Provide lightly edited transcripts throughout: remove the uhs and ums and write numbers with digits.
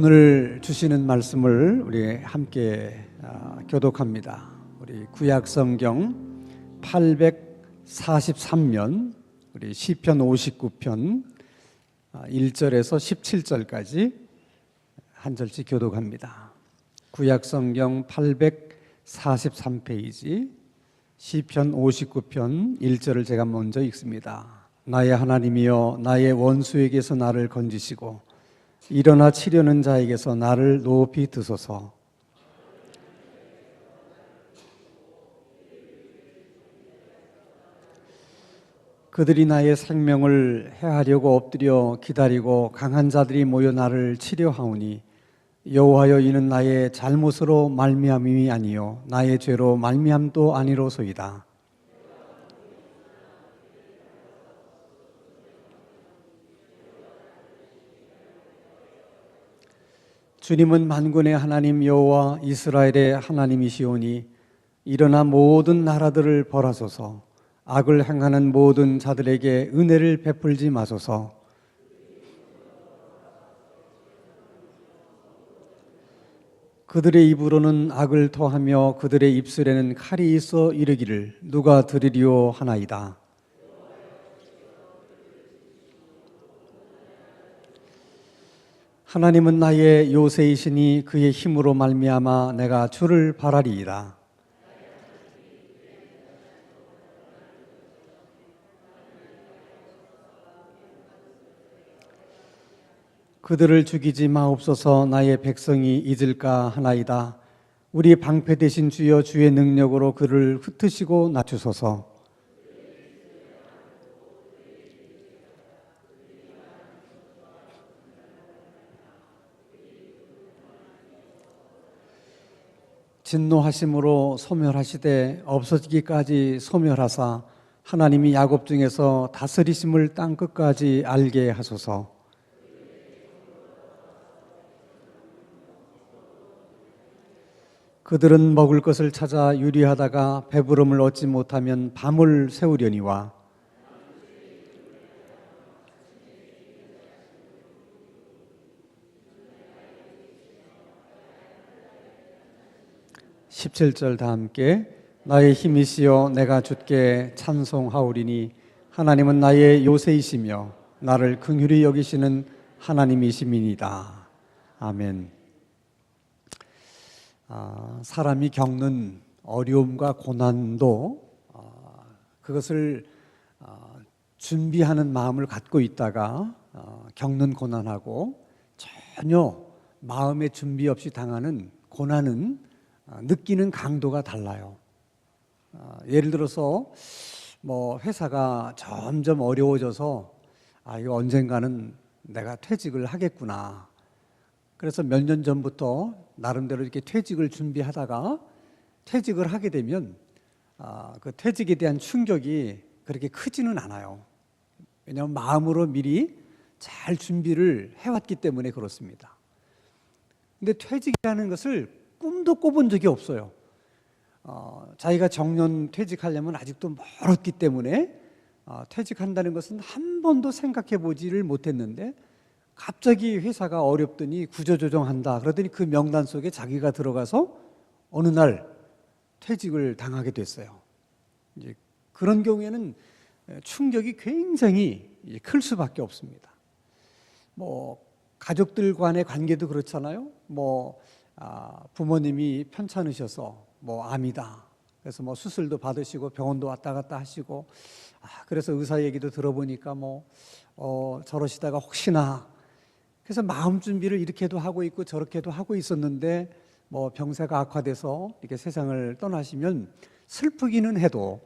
오늘 주시는 말씀을 우리 함께 교독합니다. 우리 구약성경 843면 우리 시편 59편 1절에서 17절까지 한 절씩 교독합니다. 구약성경 843페이지 시편 59편 1절을 제가 먼저 읽습니다. 나의 하나님이여, 나의 원수에게서 나를 건지시고 일어나 치려는 자에게서 나를 높이 드소서. 그들이 나의 생명을 해하려고 엎드려 기다리고 강한 자들이 모여 나를 치려하오니 여호와여, 이는 나의 잘못으로 말미암음이 아니요 나의 죄로 말미암도 아니로소이다. 주님은 만군의 하나님 여호와 이스라엘의 하나님이시오니 일어나 모든 나라들을 벌하소서. 악을 행하는 모든 자들에게 은혜를 베풀지 마소서. 그들의 입으로는 악을 토하며 그들의 입술에는 칼이 있어 이르기를 누가 들으리오 하나이다. 하나님은 나의 요새이시니 그의 힘으로 말미암아 내가 주를 바라리이다. 그들을 죽이지 마옵소서. 나의 백성이 잊을까 하나이다. 우리 방패 되신 주여, 주의 능력으로 그를 흩으시고 낮추소서. 진노하심으로 소멸하시되 없어지기까지 소멸하사 하나님이 야곱 중에서 다스리심을 땅 끝까지 알게 하소서. 그들은 먹을 것을 찾아 유리하다가 배부름을 얻지 못하면 밤을 새우려니와 17절 다 함께. 나의 힘이시여 내가 주께 찬송하오리니 하나님은 나의 요새이시며 나를 긍휼히 여기시는 하나님이심이니이다. 아멘. 사람이 겪는 어려움과 고난도 그것을 준비하는 마음을 갖고 있다가 겪는 고난하고 전혀 마음의 준비 없이 당하는 고난은 느끼는 강도가 달라요. 예를 들어서 회사가 점점 어려워져서 이거 언젠가는 내가 퇴직을 하겠구나. 그래서 몇 년 전부터 나름대로 이렇게 퇴직을 준비하다가 퇴직을 하게 되면 그 퇴직에 대한 충격이 그렇게 크지는 않아요. 왜냐하면 마음으로 미리 잘 준비를 해왔기 때문에 그렇습니다. 근데 퇴직이라는 것을 꿈도 꿔본 적이 없어요. 자기가 정년 퇴직하려면 아직도 멀었기 때문에 퇴직한다는 것은 한 번도 생각해 보지를 못했는데 갑자기 회사가 어렵더니 구조조정한다 그러더니 그 명단 속에 자기가 들어가서 어느 날 퇴직을 당하게 됐어요. 이제 그런 경우에는 충격이 굉장히 클 수밖에 없습니다. 가족들 간의 관계도 그렇잖아요. 부모님이 편찮으셔서 암이다. 그래서 수술도 받으시고 병원도 왔다 갔다 하시고 그래서 의사 얘기도 들어보니까 저러시다가 혹시나 그래서 마음 준비를 이렇게도 하고 있고 저렇게도 하고 있었는데 병세가 악화돼서 이렇게 세상을 떠나시면 슬프기는 해도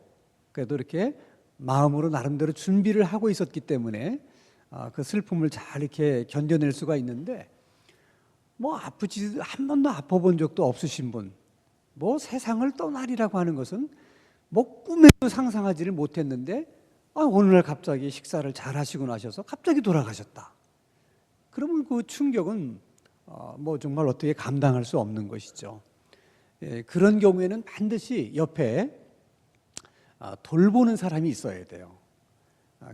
그래도 이렇게 마음으로 나름대로 준비를 하고 있었기 때문에 그 슬픔을 잘 이렇게 견뎌낼 수가 있는데 아프지 한 번도 아파본 적도 없으신 분, 세상을 떠나리라고 하는 것은 꿈에도 상상하지를 못했는데 어느 날 갑자기 식사를 잘 하시고 나셔서 갑자기 돌아가셨다. 그러면 그 충격은 정말 어떻게 감당할 수 없는 것이죠. 그런 경우에는 반드시 옆에 돌보는 사람이 있어야 돼요.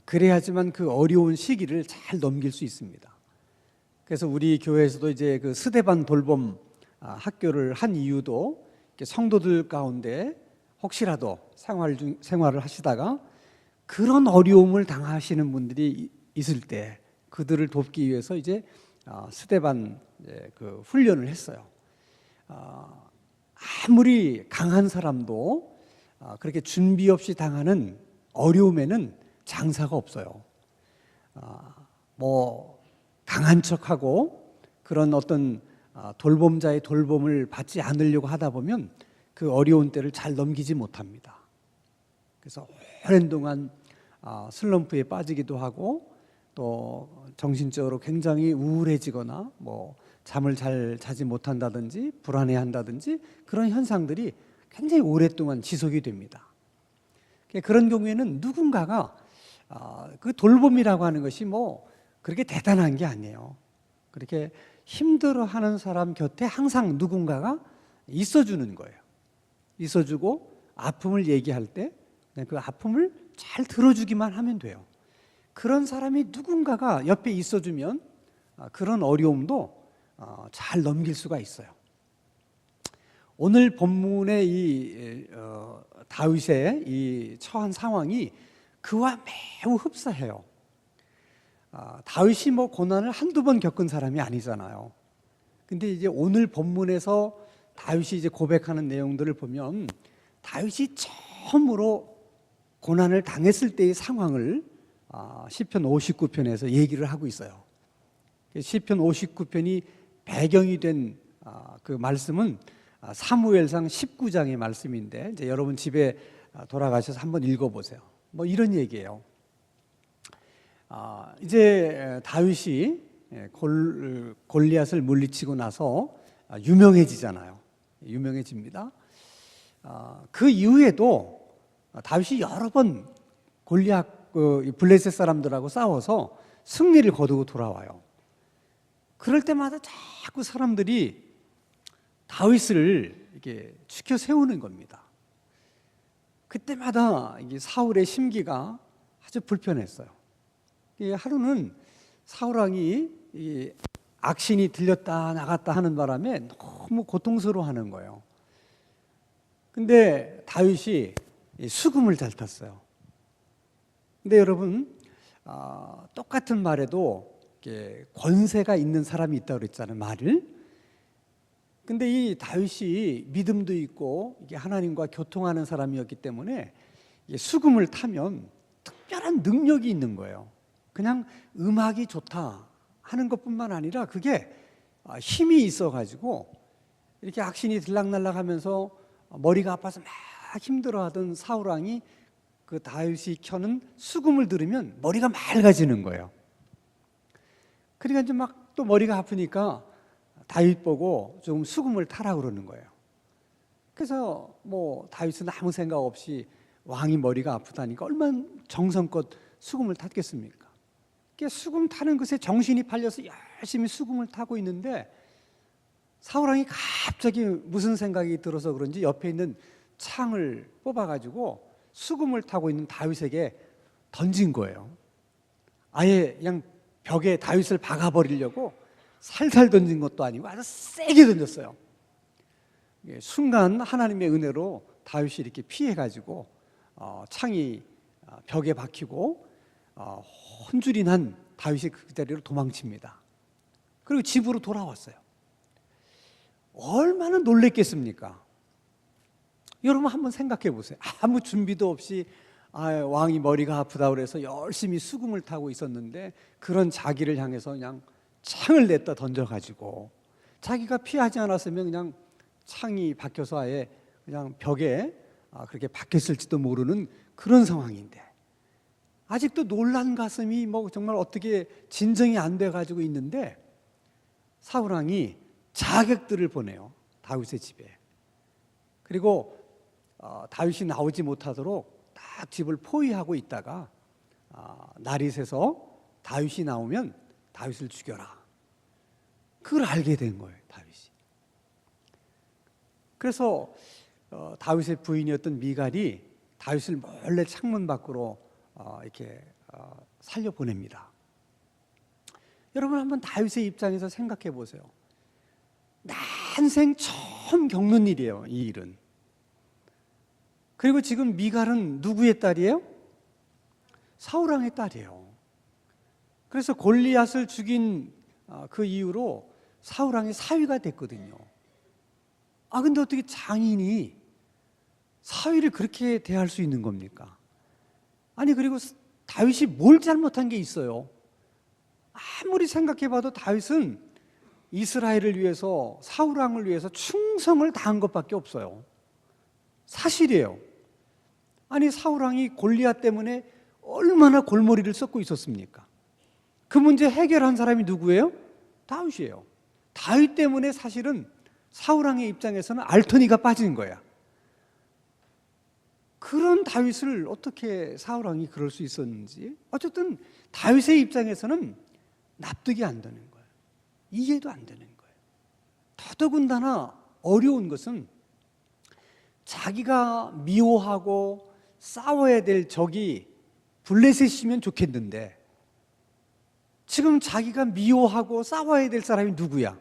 그래야지만 그 어려운 시기를 잘 넘길 수 있습니다. 그래서 우리 교회에서도 이제 그 스데반 돌봄 학교를 한 이유도 성도들 가운데 혹시라도 생활을 하시다가 그런 어려움을 당하시는 분들이 있을 때 그들을 돕기 위해서 이제 스데반 그 훈련을 했어요. 아무리 강한 사람도 그렇게 준비 없이 당하는 어려움에는 장사가 없어요. 뭐 강한 척하고 그런 어떤 돌봄자의 돌봄을 받지 않으려고 하다 보면 그 어려운 때를 잘 넘기지 못합니다. 그래서 오랜 동안 슬럼프에 빠지기도 하고 또 정신적으로 굉장히 우울해지거나 뭐 잠을 잘 자지 못한다든지 불안해한다든지 그런 현상들이 굉장히 오랫동안 지속이 됩니다. 그런 경우에는 누군가가 그 돌봄이라고 하는 것이 뭐 그렇게 대단한 게 아니에요. 그렇게 힘들어하는 사람 곁에 항상 누군가가 있어주는 거예요. 있어주고 아픔을 얘기할 때 그 아픔을 잘 들어주기만 하면 돼요. 그런 사람이 누군가가 옆에 있어주면 그런 어려움도 잘 넘길 수가 있어요. 오늘 본문의 이 다윗의 이 처한 상황이 그와 매우 흡사해요. 다윗이 뭐 고난을 한두 번 겪은 사람이 아니잖아요. 근데 이제 오늘 본문에서 다윗이 이제 고백하는 내용들을 보면 다윗이 처음으로 고난을 당했을 때의 상황을 시편 59편에서 얘기를 하고 있어요. 시편 59편이 배경이 된 그 말씀은 사무엘상 19장의 말씀인데 이제 여러분 집에 돌아가셔서 한번 읽어보세요. 뭐 이런 얘기예요. 이제 다윗이 골리앗을 물리치고 나서 유명해지잖아요. 유명해집니다. 그 이후에도 다윗이 여러 번 골리앗 블레셋 사람들하고 싸워서 승리를 거두고 돌아와요. 그럴 때마다 자꾸 사람들이 다윗을 이렇게 추켜 세우는 겁니다. 그때마다 이게 사울의 심기가 아주 불편했어요. 하루는 사울 왕이 악신이 들렸다 나갔다 하는 바람에 너무 고통스러워하는 거예요. 근데 다윗이 수금을 잘 탔어요. 근데 여러분 똑같은 말에도 권세가 있는 사람이 있다고 그랬잖아요. 말을. 근데 이 다윗이 믿음도 있고 이게 하나님과 교통하는 사람이었기 때문에 수금을 타면 특별한 능력이 있는 거예요. 그냥 음악이 좋다 하는 것뿐만 아니라 그게 힘이 있어가지고 이렇게 악신이 들락날락하면서 머리가 아파서 막 힘들어하던 사울 왕이 그 다윗이 켜는 수금을 들으면 머리가 맑아지는 거예요. 그러니까 이제 막 또 머리가 아프니까 다윗 보고 좀 수금을 타라 그러는 거예요. 그래서 뭐 다윗은 아무 생각 없이 왕이 머리가 아프다니까 얼마나 정성껏 수금을 탔겠습니까? 수금 타는 것에 정신이 팔려서 열심히 수금을 타고 있는데 사울 왕이 갑자기 무슨 생각이 들어서 그런지 옆에 있는 창을 뽑아가지고 수금을 타고 있는 다윗에게 던진 거예요. 아예 그냥 벽에 다윗을 박아버리려고 살살 던진 것도 아니고 아주 세게 던졌어요. 순간 하나님의 은혜로 다윗이 이렇게 피해가지고 창이 벽에 박히고 혼쭐이 난 다윗이 그 자리로 도망칩니다. 그리고 집으로 돌아왔어요. 얼마나 놀랬겠습니까? 여러분 한번 생각해 보세요. 아무 준비도 없이 왕이 머리가 아프다고 그래서 열심히 수금을 타고 있었는데 그런 자기를 향해서 그냥 창을 냈다 던져가지고 자기가 피하지 않았으면 그냥 창이 박혀서 아예 그냥 벽에 그렇게 박혔을지도 모르는 그런 상황인데 아직도 놀란 가슴이 뭐 정말 어떻게 진정이 안 돼가지고 있는데 사울 왕이 자객들을 보내요. 다윗의 집에. 그리고 다윗이 나오지 못하도록 딱 집을 포위하고 있다가 날이 새서 다윗이 나오면 다윗을 죽여라. 그걸 알게 된 거예요. 다윗이. 그래서 다윗의 부인이었던 미갈이 다윗을 몰래 창문 밖으로 이렇게 살려보냅니다. 여러분 한번 다윗의 입장에서 생각해 보세요. 난생 처음 겪는 일이에요, 이 일은. 그리고 지금 미갈은 누구의 딸이에요? 사울 왕의 딸이에요. 그래서 골리앗을 죽인 그 이후로 사울 왕의 사위가 됐거든요. 근데 어떻게 장인이 사위를 그렇게 대할 수 있는 겁니까? 아니, 그리고 다윗이 뭘 잘못한 게 있어요? 아무리 생각해봐도 다윗은 이스라엘을 위해서, 사울 왕을 위해서 충성을 다한 것밖에 없어요. 사실이에요. 아니, 사울 왕이 골리앗 때문에 얼마나 골머리를 썩고 있었습니까? 그 문제 해결한 사람이 누구예요? 다윗이에요. 다윗 때문에 사실은 사울 왕의 입장에서는 알터니가 빠지는 거야. 그런 다윗을 어떻게 사울 왕이 그럴 수 있었는지, 어쨌든 다윗의 입장에서는 납득이 안 되는 거예요. 이해도 안 되는 거예요. 더더군다나 어려운 것은 자기가 미워하고 싸워야 될 적이 블레셋이면 좋겠는데, 지금 자기가 미워하고 싸워야 될 사람이 누구야?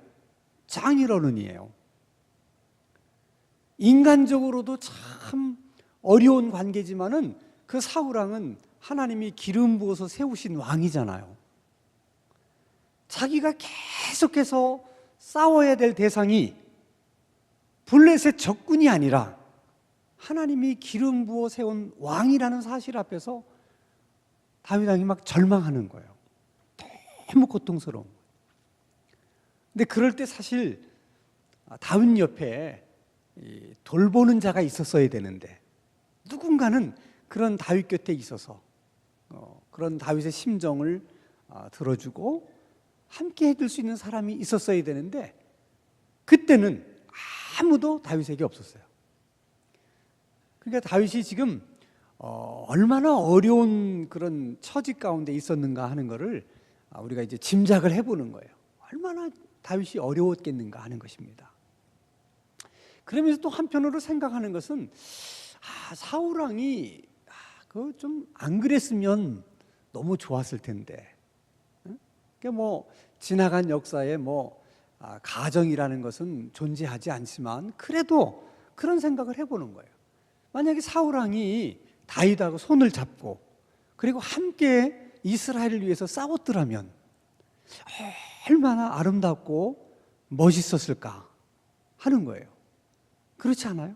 장인어른이에요. 인간적으로도 참 어려운 관계지만은 그 사울 왕은 하나님이 기름 부어서 세우신 왕이잖아요. 자기가 계속해서 싸워야 될 대상이 블레셋 적군이 아니라 하나님이 기름 부어 세운 왕이라는 사실 앞에서 다윗 왕이 막 절망하는 거예요. 너무 고통스러운 거예요. 근데 그럴 때 사실 다윗 옆에 돌보는 자가 있었어야 되는데, 누군가는 그런 다윗 곁에 있어서 그런 다윗의 심정을 들어주고 함께 해줄 수 있는 사람이 있었어야 되는데, 그때는 아무도 다윗에게 없었어요. 그러니까 다윗이 지금 얼마나 어려운 그런 처지 가운데 있었는가 하는 것을 우리가 이제 짐작을 해보는 거예요. 얼마나 다윗이 어려웠겠는가 하는 것입니다. 그러면서 또 한편으로 생각하는 것은 사울 왕이 그 좀 안 그랬으면 너무 좋았을 텐데. 그러니까 뭐 지나간 역사에 가정이라는 것은 존재하지 않지만 그래도 그런 생각을 해보는 거예요. 만약에 사울 왕이 다윗하고 손을 잡고 그리고 함께 이스라엘을 위해서 싸웠더라면 얼마나 아름답고 멋있었을까 하는 거예요. 그렇지 않아요?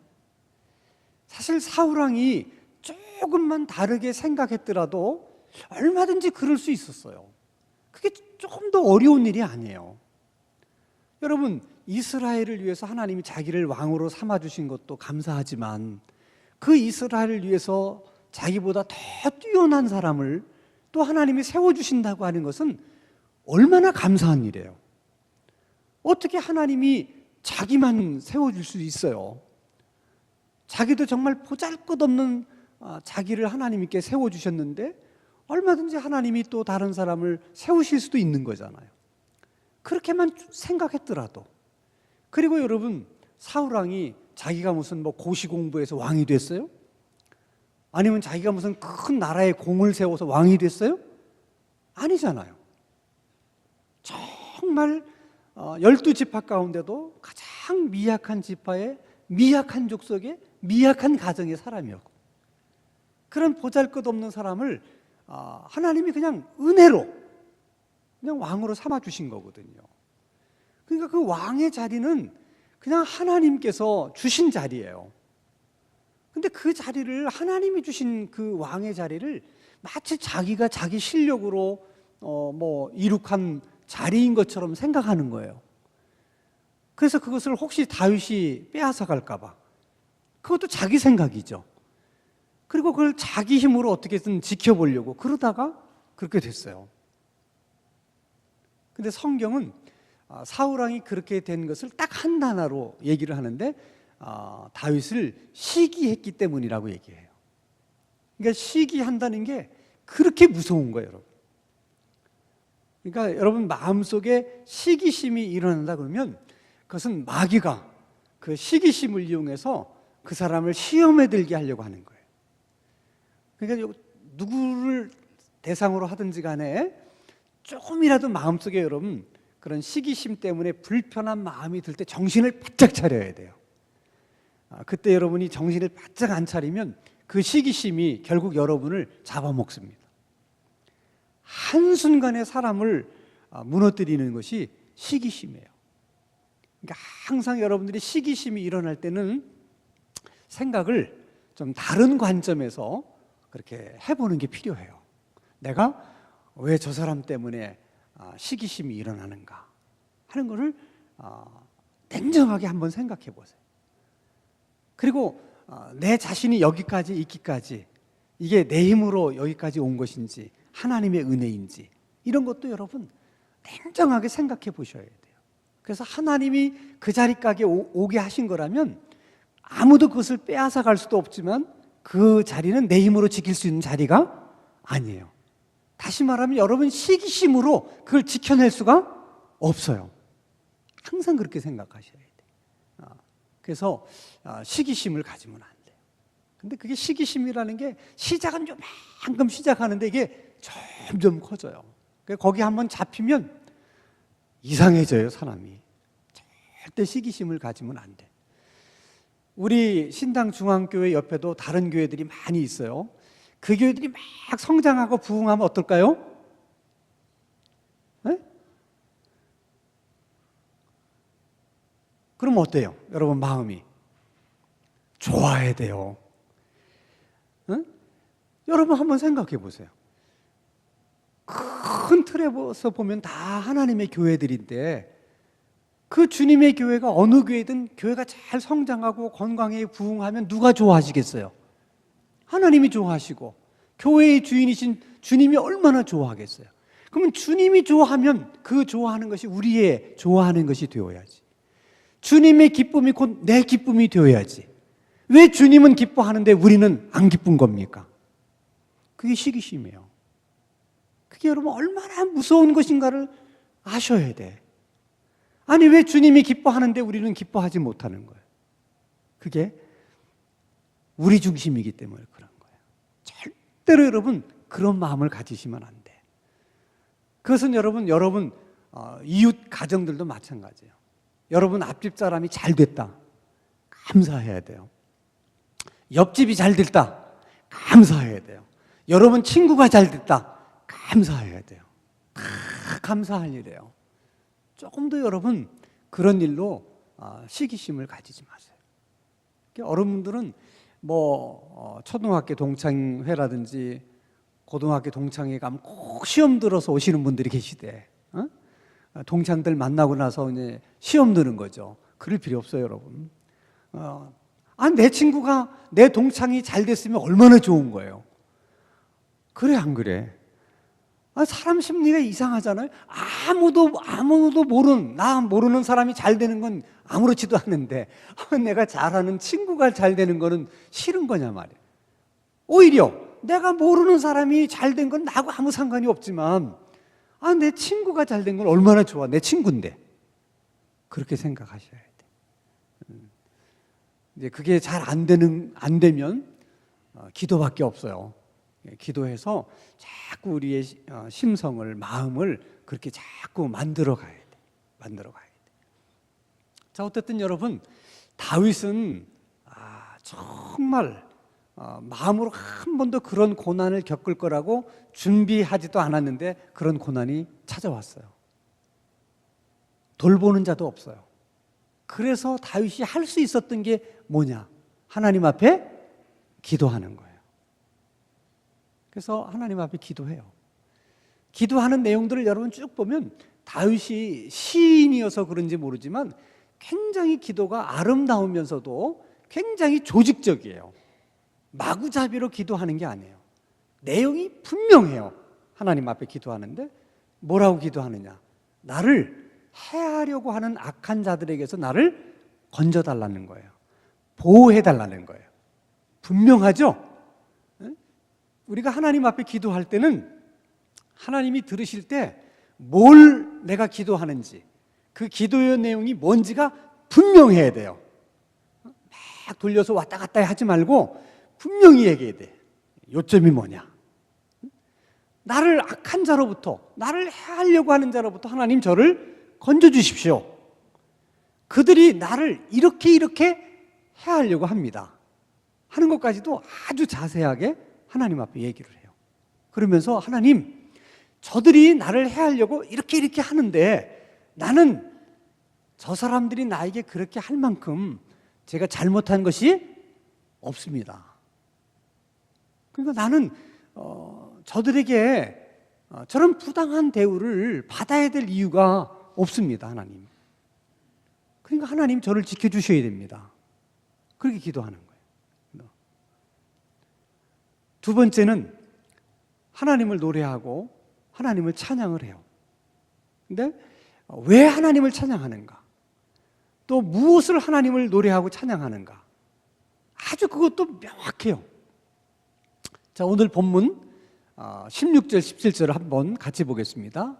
사실 사울 왕이 조금만 다르게 생각했더라도 얼마든지 그럴 수 있었어요. 그게 조금 더 어려운 일이 아니에요. 여러분, 이스라엘을 위해서 하나님이 자기를 왕으로 삼아주신 것도 감사하지만 그 이스라엘을 위해서 자기보다 더 뛰어난 사람을 또 하나님이 세워주신다고 하는 것은 얼마나 감사한 일이에요. 어떻게 하나님이 자기만 세워줄 수 있어요? 자기도 정말 보잘것없는 자기를 하나님께 세워주셨는데 얼마든지 하나님이 또 다른 사람을 세우실 수도 있는 거잖아요. 그렇게만 생각했더라도. 그리고 여러분, 사울 왕이 자기가 무슨 고시 공부해서 왕이 됐어요? 아니면 자기가 무슨 큰 나라에 공을 세워서 왕이 됐어요? 아니잖아요. 정말 12지파 가운데도 가장 미약한 지파의 미약한 족속의 미약한 가정의 사람이었고, 그런 보잘것없는 사람을 하나님이 그냥 은혜로 그냥 왕으로 삼아주신 거거든요. 그러니까 그 왕의 자리는 그냥 하나님께서 주신 자리예요. 근데 그 자리를, 하나님이 주신 그 왕의 자리를 마치 자기가 자기 실력으로 이룩한 자리인 것처럼 생각하는 거예요. 그래서 그것을 혹시 다윗이 빼앗아 갈까 봐, 그것도 자기 생각이죠. 그리고 그걸 자기 힘으로 어떻게든 지켜보려고 그러다가 그렇게 됐어요. 근데 성경은 사울 왕이 그렇게 된 것을 딱 한 단어로 얘기를 하는데 다윗을 시기했기 때문이라고 얘기해요. 그러니까 시기한다는 게 그렇게 무서운 거예요, 여러분. 그러니까 여러분 마음속에 시기심이 일어난다 그러면 그것은 마귀가 그 시기심을 이용해서 그 사람을 시험에 들게 하려고 하는 거예요. 그러니까 누구를 대상으로 하든지 간에 조금이라도 마음속에 여러분 그런 시기심 때문에 불편한 마음이 들 때 정신을 바짝 차려야 돼요. 그때 여러분이 정신을 바짝 안 차리면 그 시기심이 결국 여러분을 잡아먹습니다. 한순간에 사람을 무너뜨리는 것이 시기심이에요. 그러니까 항상 여러분들이 시기심이 일어날 때는 생각을 좀 다른 관점에서 그렇게 해보는 게 필요해요. 내가 왜 저 사람 때문에 시기심이 일어나는가 하는 것을 냉정하게 한번 생각해 보세요. 그리고 내 자신이 여기까지 있기까지 이게 내 힘으로 여기까지 온 것인지 하나님의 은혜인지 이런 것도 여러분 냉정하게 생각해 보셔야 돼요. 그래서 하나님이 그 자리까지 오게 하신 거라면 아무도 그것을 빼앗아 갈 수도 없지만 그 자리는 내 힘으로 지킬 수 있는 자리가 아니에요. 다시 말하면 여러분 시기심으로 그걸 지켜낼 수가 없어요. 항상 그렇게 생각하셔야 돼요. 그래서 시기심을 가지면 안 돼요. 근데 그게 시기심이라는 게 시작은 요만큼 시작하는데 이게 점점 커져요. 거기 한번 잡히면 이상해져요, 사람이. 절대 시기심을 가지면 안 돼. 우리 신당 중앙교회 옆에도 다른 교회들이 많이 있어요. 그 교회들이 막 성장하고 부흥하면 어떨까요? 네? 그럼 어때요? 여러분 마음이 좋아야 돼요. 네? 여러분 한번 생각해 보세요. 큰 틀에서 보면 다 하나님의 교회들인데 그 주님의 교회가 어느 교회든 교회가 잘 성장하고 건강하게 부흥하면 누가 좋아하시겠어요? 하나님이 좋아하시고 교회의 주인이신 주님이 얼마나 좋아하겠어요? 그러면 주님이 좋아하면 그 좋아하는 것이 우리의 좋아하는 것이 되어야지. 주님의 기쁨이 곧 내 기쁨이 되어야지. 왜 주님은 기뻐하는데 우리는 안 기쁜 겁니까? 그게 시기심이에요. 그게 여러분 얼마나 무서운 것인가를 아셔야 돼. 아니 왜 주님이 기뻐하는데 우리는 기뻐하지 못하는 거예요? 그게 우리 중심이기 때문에 그런 거예요. 절대로 여러분 그런 마음을 가지시면 안 돼. 그것은 여러분 이웃 가정들도 마찬가지예요. 여러분 앞집 사람이 잘 됐다 감사해야 돼요. 옆집이 잘 됐다 감사해야 돼요. 여러분 친구가 잘 됐다 감사해야 돼요. 다 감사할 일이에요. 조금 더 여러분 그런 일로 시기심을 가지지 마세요. 어른분들은 초등학교 동창회라든지 고등학교 동창회 가면 꼭 시험 들어서 오시는 분들이 계시대. 동창들 만나고 나서 이제 시험 드는 거죠. 그럴 필요 없어요, 여러분. 내 친구가 내 동창이 잘 됐으면 얼마나 좋은 거예요. 그래 안 그래? 사람 심리가 이상하잖아요. 아무도 나 모르는 사람이 잘 되는 건 아무렇지도 않은데 내가 잘하는 친구가 잘 되는 거는 싫은 거냐 말이에요. 오히려 내가 모르는 사람이 잘 된 건 나하고 아무 상관이 없지만 내 친구가 잘 된 건 얼마나 좋아. 내 친구인데. 그렇게 생각하셔야 돼요. 이제 그게 잘 안 되면 기도밖에 없어요. 기도해서 자꾸 우리의 심성을, 마음을 그렇게 자꾸 만들어 가야 돼. 자, 어쨌든 여러분, 다윗은 정말 마음으로 한 번도 그런 고난을 겪을 거라고 준비하지도 않았는데 그런 고난이 찾아왔어요. 돌보는 자도 없어요. 그래서 다윗이 할 수 있었던 게 뭐냐? 하나님 앞에 기도하는 거예요. 그래서 하나님 앞에 기도해요. 기도하는 내용들을 여러분 쭉 보면 다윗이 시인이어서 그런지 모르지만 굉장히 기도가 아름다우면서도 굉장히 조직적이에요. 마구잡이로 기도하는 게 아니에요. 내용이 분명해요. 하나님 앞에 기도하는데 뭐라고 기도하느냐? 나를 해하려고 하는 악한 자들에게서 나를 건져달라는 거예요. 보호해달라는 거예요. 분명하죠? 우리가 하나님 앞에 기도할 때는 하나님이 들으실 때 뭘 내가 기도하는지 그 기도의 내용이 뭔지가 분명해야 돼요. 막 돌려서 왔다 갔다 하지 말고 분명히 얘기해야 돼. 요점이 뭐냐? 나를 악한 자로부터, 나를 해하려고 하는 자로부터 하나님 저를 건져주십시오. 그들이 나를 이렇게 해하려고 합니다 하는 것까지도 아주 자세하게 하나님 앞에 얘기를 해요. 그러면서 하나님, 저들이 나를 해하려고 이렇게 하는데 나는 저 사람들이 나에게 그렇게 할 만큼 제가 잘못한 것이 없습니다. 그러니까 나는 저들에게 저런 부당한 대우를 받아야 될 이유가 없습니다, 하나님. 그러니까 하나님 저를 지켜주셔야 됩니다. 그렇게 기도하는 거예요. 두 번째는 하나님을 노래하고 하나님을 찬양을 해요. 근데 왜 하나님을 찬양하는가? 또 무엇을 하나님을 노래하고 찬양하는가? 아주 그것도 명확해요. 자, 오늘 본문 16절, 17절을 한번 같이 보겠습니다.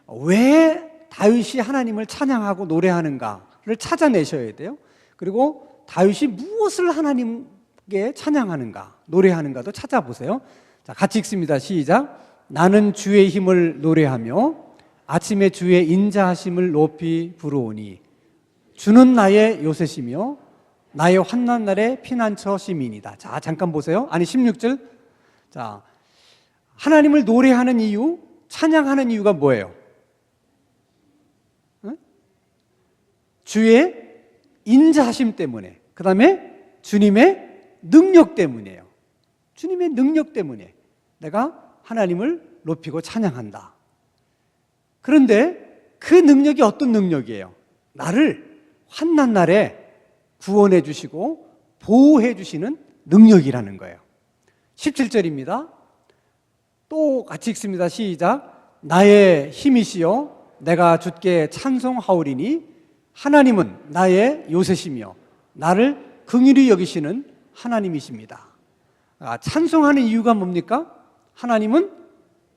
왜 다윗이 하나님을 찬양하고 노래하는가를 찾아내셔야 돼요. 그리고 다윗이 무엇을 하나님께 찬양하는가, 노래하는가도 찾아보세요. 자, 같이 읽습니다. 시작. 나는 주의 힘을 노래하며 아침에 주의 인자하심을 높이 부르오니 주는 나의 요새시며 나의 환난 날의 피난처 시민이다. 자, 잠깐 보세요. 아니 16절. 자, 하나님을 노래하는 이유, 찬양하는 이유가 뭐예요? 주의 인자하심 때문에, 그 다음에 주님의 능력 때문이에요. 주님의 능력 때문에 내가 하나님을 높이고 찬양한다. 그런데 그 능력이 어떤 능력이에요? 나를 환난 날에 구원해 주시고 보호해 주시는 능력이라는 거예요. 17절입니다. 또 같이 읽습니다. 시작. 나의 힘이시여 내가 주께 찬송하오리니 하나님은 나의 요새시며 나를 긍휼히 여기시는 하나님이십니다. 찬송하는 이유가 뭡니까? 하나님은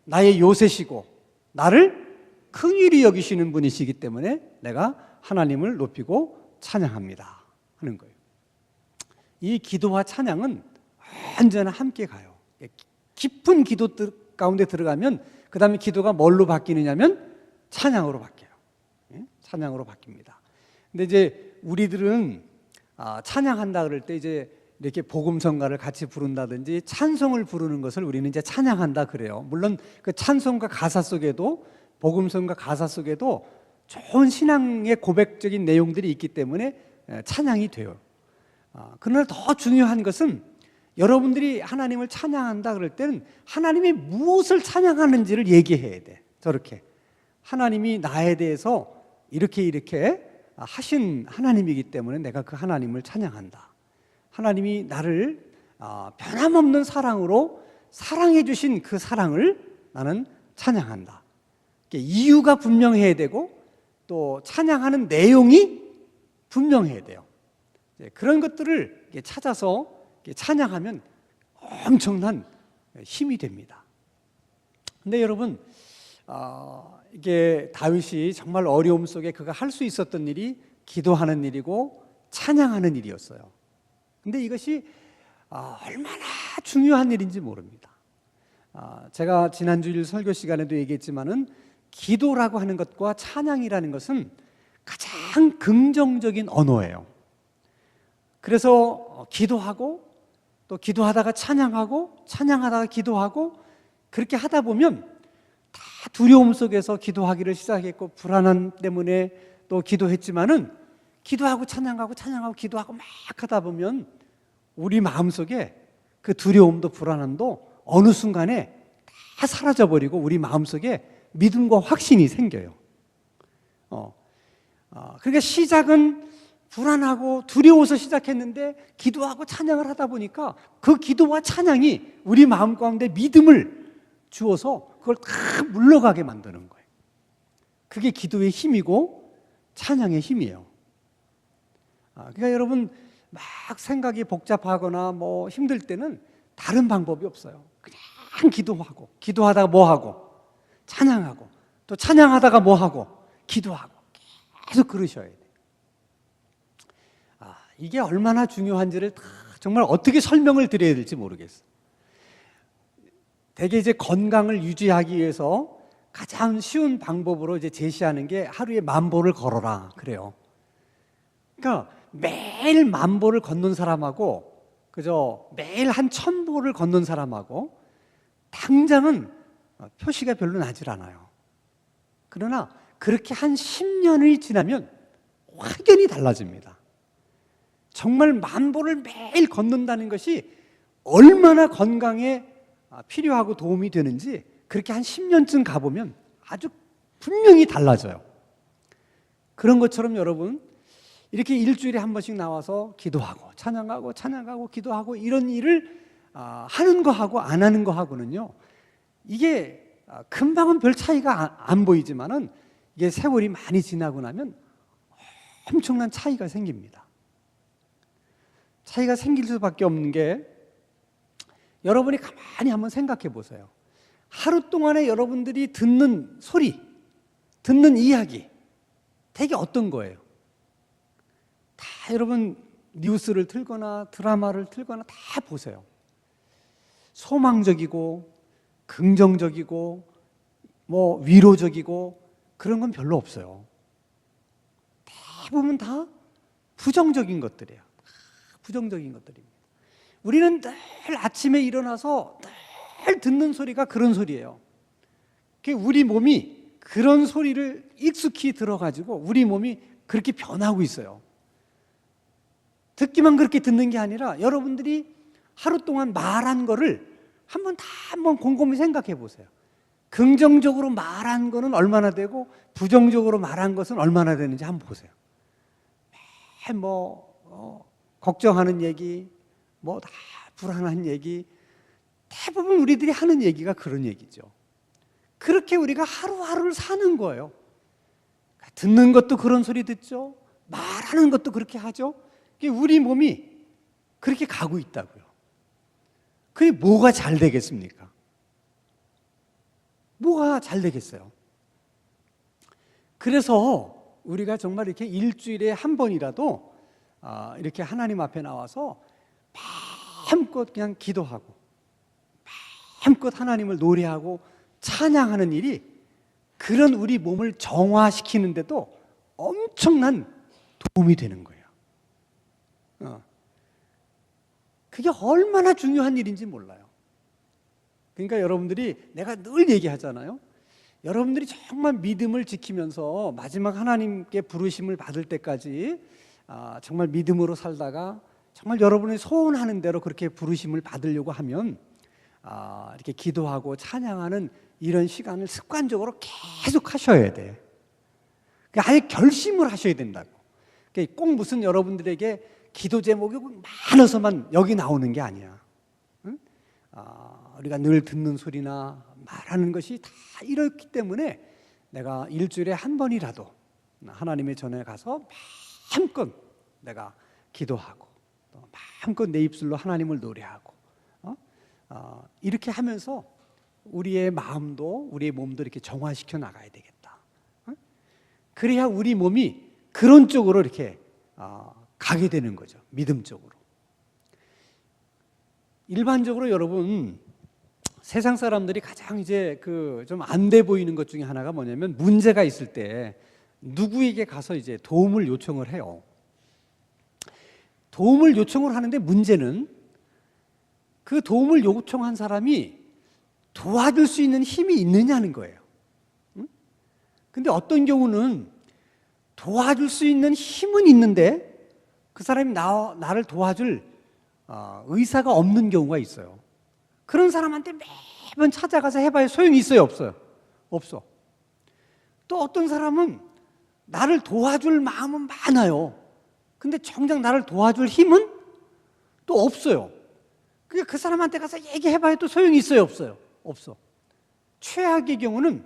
나의 요새시고 나를 긍휼히 여기시는 분이시기 때문에 내가 하나님을 높이고 찬양합니다 하는 거예요. 이 기도와 찬양은 언제나 함께 가요. 깊은 기도 가운데 들어가면 그 다음에 기도가 뭘로 바뀌느냐면 찬양으로 바뀌어요. 찬양으로 바뀝니다. 근데 이제 우리들은 찬양한다 그럴 때 이제 이렇게 복음성가를 같이 부른다든지 찬송을 부르는 것을 우리는 이제 찬양한다 그래요. 물론 그 찬송가 가사 속에도, 복음성가 가사 속에도 좋은 신앙의 고백적인 내용들이 있기 때문에 찬양이 돼요. 그러나 더 중요한 것은 여러분들이 하나님을 찬양한다 그럴 때는 하나님이 무엇을 찬양하는지를 얘기해야 돼. 저렇게 하나님이 나에 대해서 이렇게 하신 하나님이기 때문에 내가 그 하나님을 찬양한다. 하나님이 나를 변함없는 사랑으로 사랑해 주신 그 사랑을 나는 찬양한다. 이유가 분명해야 되고 또 찬양하는 내용이 분명해야 돼요. 그런 것들을 찾아서 찬양하면 엄청난 힘이 됩니다. 근데 여러분, 이게 다윗이 정말 어려움 속에 그가 할 수 있었던 일이 기도하는 일이고 찬양하는 일이었어요. 근데 이것이 얼마나 중요한 일인지 모릅니다. 제가 지난주일 설교 시간에도 얘기했지만은 기도라고 하는 것과 찬양이라는 것은 가장 긍정적인 언어예요. 그래서 기도하고 또 기도하다가 찬양하고 찬양하다가 기도하고 그렇게 하다 보면 다 두려움 속에서 기도하기를 시작했고 불안함 때문에 또 기도했지만은 기도하고 찬양하고 찬양하고 기도하고 막 하다 보면 우리 마음속에 그 두려움도 불안함도 어느 순간에 다 사라져버리고 우리 마음속에 믿음과 확신이 생겨요. 그러니까 시작은 불안하고 두려워서 시작했는데 기도하고 찬양을 하다 보니까 그 기도와 찬양이 우리 마음 가운데 믿음을 주어서 그걸 다 물러가게 만드는 거예요. 그게 기도의 힘이고 찬양의 힘이에요. 그러니까 여러분 막 생각이 복잡하거나 뭐 힘들 때는 다른 방법이 없어요. 그냥 기도하고 기도하다가 뭐 하고 찬양하고 또 찬양하다가 뭐 하고 기도하고 계속 그러셔야 돼요. 이게 얼마나 중요한지를 정말 어떻게 설명을 드려야 될지 모르겠어요. 대개 이제 건강을 유지하기 위해서 가장 쉬운 방법으로 이제 제시하는 게 하루에 10,000보를 걸어라 그래요. 그러니까 매일 10,000보를 걷는 사람하고 그저 매일 한 1,000보를 걷는 사람하고 당장은 표시가 별로 나질 않아요. 그러나 그렇게 한 10년이 지나면 확연히 달라집니다. 정말 10,000보를 매일 걷는다는 것이 얼마나 건강에 필요하고 도움이 되는지 그렇게 한 10년쯤 가보면 아주 분명히 달라져요. 그런 것처럼 여러분 이렇게 일주일에 한 번씩 나와서 기도하고 찬양하고 기도하고 이런 일을 하는 거하고 안 하는 거하고는요, 이게 금방은 별 차이가 안 보이지만은 이게 세월이 많이 지나고 나면 엄청난 차이가 생깁니다. 차이가 생길 수밖에 없는 게 여러분이 가만히 한번 생각해 보세요. 하루 동안에 여러분들이 듣는 소리, 듣는 이야기 되게 어떤 거예요? 다 여러분 뉴스를 틀거나 드라마를 틀거나 다 보세요. 소망적이고 긍정적이고 뭐 위로적이고 그런 건 별로 없어요. 대부분 다 부정적인 것들이에요. 부정적인 것들입니다. 우리는 늘 아침에 일어나서 늘 듣는 소리가 그런 소리예요. 우리 몸이 그런 소리를 익숙히 들어가지고 우리 몸이 그렇게 변하고 있어요. 듣기만 그렇게 듣는 게 아니라 여러분들이 하루 동안 말한 거를 한번 곰곰이 생각해 보세요. 긍정적으로 말한 거는 얼마나 되고 부정적으로 말한 것은 얼마나 되는지 한번 보세요. 걱정하는 얘기, 다 불안한 얘기, 대부분 우리들이 하는 얘기가 그런 얘기죠. 그렇게 우리가 하루하루를 사는 거예요. 듣는 것도 그런 소리 듣죠. 말하는 것도 그렇게 하죠. 우리 몸이 그렇게 가고 있다고요. 그게 뭐가 잘 되겠습니까? 뭐가 잘 되겠어요? 그래서 우리가 정말 이렇게 일주일에 한 번이라도 이렇게 하나님 앞에 나와서 마음껏 그냥 기도하고 마음껏 하나님을 노래하고 찬양하는 일이 그런 우리 몸을 정화시키는데도 엄청난 도움이 되는 거예요. 그게 얼마나 중요한 일인지 몰라요. 그러니까 여러분들이 내가 늘 얘기하잖아요. 여러분들이 정말 믿음을 지키면서 마지막 하나님께 부르심을 받을 때까지 정말 믿음으로 살다가 정말 여러분이 소원하는 대로 그렇게 부르심을 받으려고 하면 이렇게 기도하고 찬양하는 이런 시간을 습관적으로 계속 하셔야 돼. 그러니까 아예 결심을 하셔야 된다고. 그러니까 꼭 무슨 여러분들에게 기도 제목이 많아서만 여기 나오는 게 아니야. 응? 우리가 늘 듣는 소리나 말하는 것이 다 이렇기 때문에 내가 일주일에 한 번이라도 하나님의 전에 가서 마음껏 내가 기도하고 또 마음껏 내 입술로 하나님을 노래하고 이렇게 하면서 우리의 마음도 우리의 몸도 이렇게 정화시켜 나가야 되겠다. 그래야 우리 몸이 그런 쪽으로 이렇게 가게 되는 거죠. 믿음 쪽으로. 일반적으로 여러분 세상 사람들이 가장 이제 좀 안 돼 보이는 것 중에 하나가 뭐냐면 문제가 있을 때 누구에게 가서 이제 도움을 요청을 해요. 도움을 요청을 하는데 문제는 그 도움을 요청한 사람이 도와줄 수 있는 힘이 있느냐는 거예요. 근데 어떤 경우는 도와줄 수 있는 힘은 있는데 그 사람이 나를 도와줄 의사가 없는 경우가 있어요. 그런 사람한테 매번 찾아가서 해봐야 소용이 있어요, 없어요? 없어. 또 어떤 사람은 나를 도와줄 마음은 많아요. 근데 정작 나를 도와줄 힘은 또 없어요. 그 사람한테 가서 얘기해봐야 또 소용이 있어요, 없어요? 없어. 최악의 경우는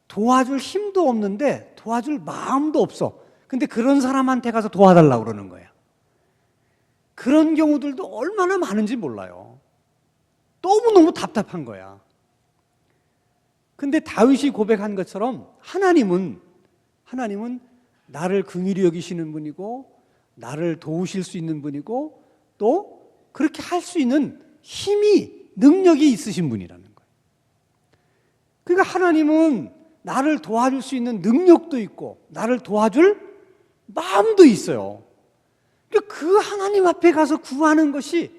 도와줄 힘도 없는데 도와줄 마음도 없어. 근데 그런 사람한테 가서 도와달라고 그러는 거야. 그런 경우들도 얼마나 많은지 몰라요. 너무너무 답답한 거야. 근데 다윗이 고백한 것처럼 하나님은 나를 긍휼히 여기시는 분이고 나를 도우실 수 있는 분이고 또 그렇게 할 수 있는 힘이 능력이 있으신 분이라는 거예요. 그러니까 하나님은 나를 도와줄 수 있는 능력도 있고 나를 도와줄 마음도 있어요. 그러니까 그 하나님 앞에 가서 구하는 것이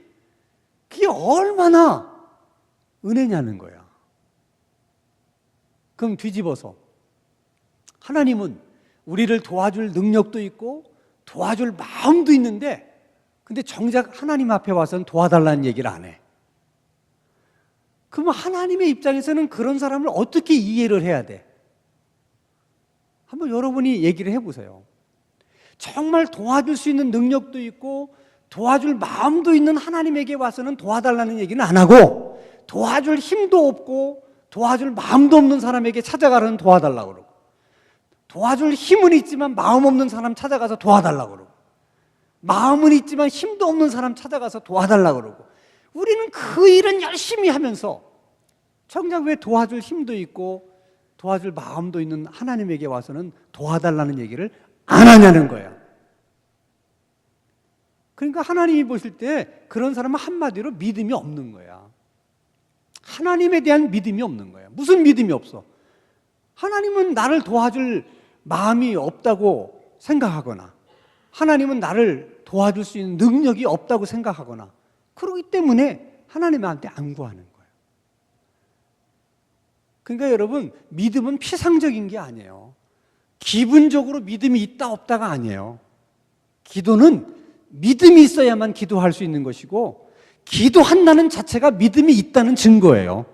그게 얼마나 은혜냐는 거야. 그럼 뒤집어서 하나님은 우리를 도와줄 능력도 있고 도와줄 마음도 있는데 근데 정작 하나님 앞에 와서는 도와달라는 얘기를 안 해. 그러면 하나님의 입장에서는 그런 사람을 어떻게 이해를 해야 돼? 한번 여러분이 얘기를 해보세요. 정말 도와줄 수 있는 능력도 있고 도와줄 마음도 있는 하나님에게 와서는 도와달라는 얘기는 안 하고 도와줄 힘도 없고 도와줄 마음도 없는 사람에게 찾아가서는 도와달라고 그러고 도와줄 힘은 있지만 마음 없는 사람 찾아가서 도와달라고 그러고 마음은 있지만 힘도 없는 사람 찾아가서 도와달라고 그러고 우리는 그 일은 열심히 하면서 정작 왜 도와줄 힘도 있고 도와줄 마음도 있는 하나님에게 와서는 도와달라는 얘기를 안 하냐는 거야. 그러니까 하나님이 보실 때 그런 사람은 한마디로 믿음이 없는 거야. 하나님에 대한 믿음이 없는 거야. 무슨 믿음이 없어? 하나님은 나를 도와줄 마음이 없다고 생각하거나 하나님은 나를 도와줄 수 있는 능력이 없다고 생각하거나 그렇기 때문에 하나님한테 안 구하는 거예요. 그러니까 여러분 믿음은 피상적인 게 아니에요. 기분적으로 믿음이 있다 없다가 아니에요. 기도는 믿음이 있어야만 기도할 수 있는 것이고 기도한다는 자체가 믿음이 있다는 증거예요.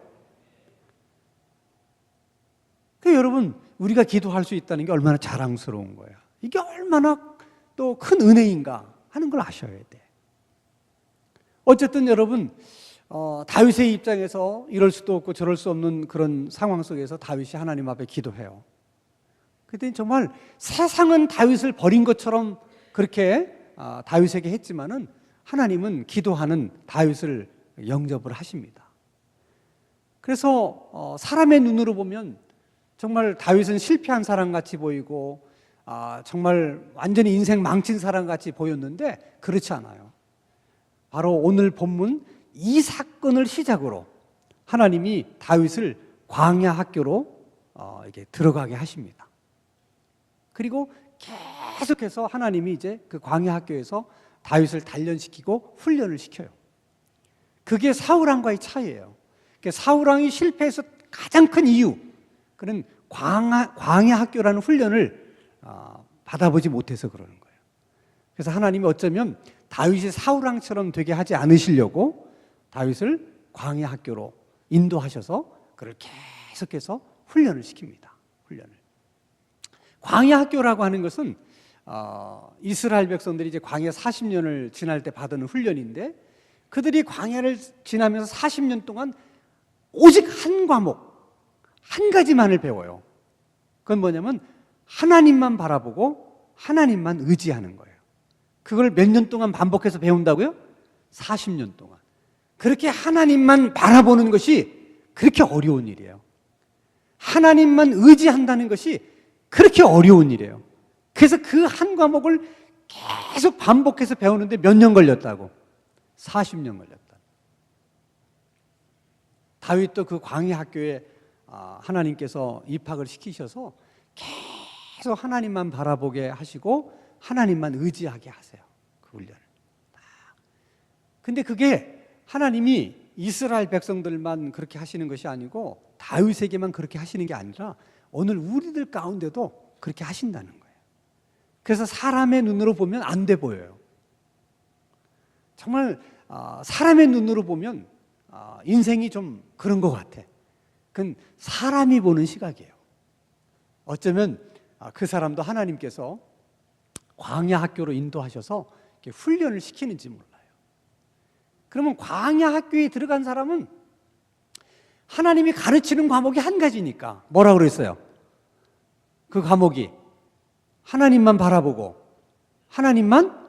그러니까 여러분 우리가 기도할 수 있다는 게 얼마나 자랑스러운 거야. 이게 얼마나 또 큰 은혜인가 하는 걸 아셔야 돼. 어쨌든 여러분 다윗의 입장에서 이럴 수도 없고 저럴 수 없는 그런 상황 속에서 다윗이 하나님 앞에 기도해요. 그랬더니 정말 세상은 다윗을 버린 것처럼 그렇게 다윗에게 했지만은 하나님은 기도하는 다윗을 영접을 하십니다. 그래서 사람의 눈으로 보면 정말 다윗은 실패한 사람같이 보이고 정말 완전히 인생 망친 사람같이 보였는데 그렇지 않아요. 바로 오늘 본문 이 사건을 시작으로 하나님이 다윗을 광야 학교로 이렇게 들어가게 하십니다. 그리고 계속해서 하나님이 이제 그 광야 학교에서 다윗을 단련시키고 훈련을 시켜요. 그게 사울왕과의 차이예요. 사울왕이 실패해서 가장 큰 이유, 그는 광야 학교라는 훈련을 받아보지 못해서 그러는 거예요. 그래서 하나님이 어쩌면 다윗이 사울왕처럼 되게 하지 않으시려고 다윗을 광야 학교로 인도하셔서 그를 계속해서 훈련을 시킵니다. 훈련을. 광야 학교라고 하는 것은 이스라엘 백성들이 이제 광야 40년을 지날 때 받은 훈련인데 그들이 광야를 지나면서 40년 동안 오직 한 과목, 한 가지만을 배워요. 그건 뭐냐면 하나님만 바라보고 하나님만 의지하는 거예요. 그걸 몇 년 동안 반복해서 배운다고요? 40년 동안. 그렇게 하나님만 바라보는 것이 그렇게 어려운 일이에요. 하나님만 의지한다는 것이 그렇게 어려운 일이에요. 그래서 그 한 과목을 계속 반복해서 배우는데 몇 년 걸렸다고? 40년 걸렸다. 다윗도 그 광야 학교에 하나님께서 입학을 시키셔서 계속 하나님만 바라보게 하시고 하나님만 의지하게 하세요. 그 훈련을. 근데 그게 하나님이 이스라엘 백성들만 그렇게 하시는 것이 아니고 다윗에게만 그렇게 하시는 게 아니라 오늘 우리들 가운데도 그렇게 하신다는 거예요. 그래서 사람의 눈으로 보면 안 돼 보여요. 정말 사람의 눈으로 보면 인생이 좀 그런 것 같아. 그건 사람이 보는 시각이에요. 어쩌면 그 사람도 하나님께서 광야 학교로 인도하셔서 이렇게 훈련을 시키는지 몰라요. 그러면 광야 학교에 들어간 사람은 하나님이 가르치는 과목이 한 가지니까 뭐라고 그랬어요? 그 과목이 하나님만 바라보고 하나님만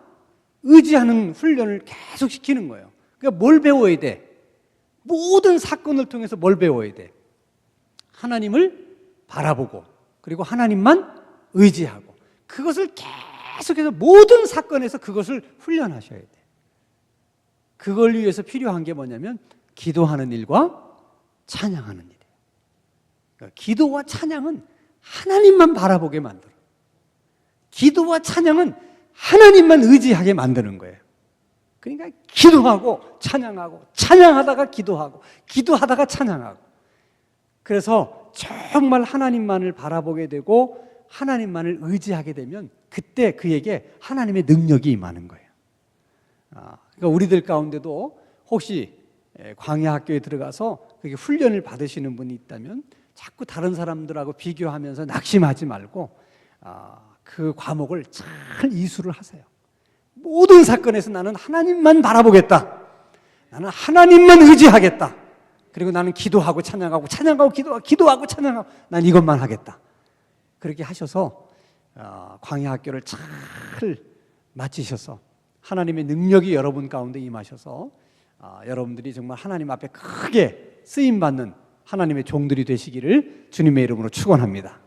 의지하는 훈련을 계속 시키는 거예요. 그러니까 뭘 배워야 돼? 모든 사건을 통해서 뭘 배워야 돼? 하나님을 바라보고 그리고 하나님만 의지하고 그것을 계속해서 모든 사건에서 그것을 훈련하셔야 돼. 그걸 위해서 필요한 게 뭐냐면 기도하는 일과 찬양하는 일이에요. 그러니까 기도와 찬양은 하나님만 바라보게 만들어. 기도와 찬양은 하나님만 의지하게 만드는 거예요. 그러니까 기도하고 찬양하고 찬양하다가 기도하고 기도하다가 찬양하고, 그래서 정말 하나님만을 바라보게 되고 하나님만을 의지하게 되면 그때 그에게 하나님의 능력이 임하는 거예요. 그러니까 우리들 가운데도 혹시 광야 학교에 들어가서 그렇게 훈련을 받으시는 분이 있다면 자꾸 다른 사람들하고 비교하면서 낙심하지 말고 그 과목을 잘 이수를 하세요. 모든 사건에서 나는 하나님만 바라보겠다. 나는 하나님만 의지하겠다. 그리고 나는 기도하고 찬양하고 찬양하고 기도하고 찬양하고 난 이것만 하겠다. 그렇게 하셔서 광야 학교를 잘 마치셔서 하나님의 능력이 여러분 가운데 임하셔서 여러분들이 정말 하나님 앞에 크게 쓰임받는 하나님의 종들이 되시기를 주님의 이름으로 축원합니다.